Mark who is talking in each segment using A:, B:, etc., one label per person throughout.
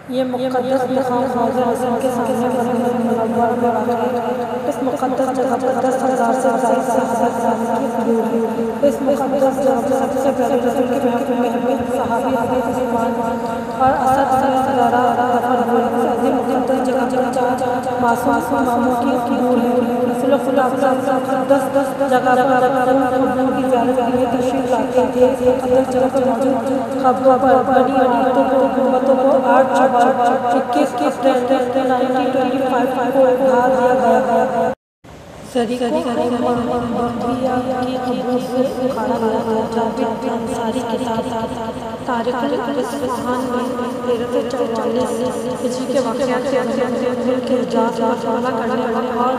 A: یہ مقدس مقام حوض اعظم کے سامنے مدینہ منورہ میں واقع ہے۔ اس مقدس جگہ پر 10,000 سے زائد صحابہ کی حضور ہے۔ اس مقدس جگہ پر سب سے پہلے رسول کے محبوب صحابی حضرت عثمان اور اسد بن زرارہ اس عظیم مقدس جگہ پر 4 معصوم اماموں کی حضور ہے۔ رسول خدا مقدس جگہ پر قبور کی زیارت کے لیے تشریف لاتے تھے۔ اس مقدس جگہ پر موجود قبروں پر بڑی عمارتوں کو گنبدوں کو 8 21 1925 کو ڈھا دیا گیا۔ صدی کو بقیہ کی قبروں سے اکھاڑا گیا تھا۔ جابر انصاری کتاب تاریخ اصفہان میں 1344 ہجری کے واقعات کے اندر ملک کے حجاز کا مطالعہ کرنے والے اور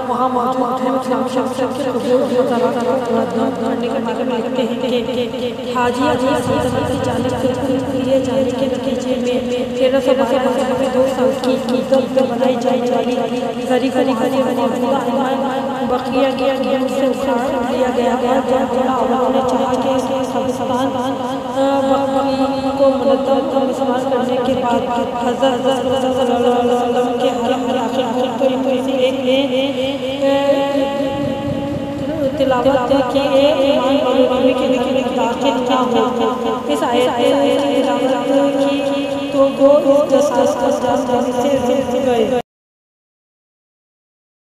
A: وہاں موجود امام شمشاد کے قبور مزارات کو مردود کرنے کے بارے میں لکھتے ہیں کہ حاجی علی سلطنت کی جانب سے لیے جانے کے نتیجے میں 1312 میں 2 سال کی مدت میں بنائی جانے والی زری بقیہ کی قبور سے اکھاڑ دیا گیا ہے۔ جب عوام نے چاہا کہ اس قبرستان بقیہ کو منظم استعمال کرنے کے بعد حضرت صلی اللہ علیہ وسلم کے حرم کے آخری خطبے میں سے ایک نے تلاوت کی ایمان والوں کے لیے داخل نہ ہو۔ اس آیت نے تلاوت کی تو وہ اس جساس کو انجام دینے سے رک گئے۔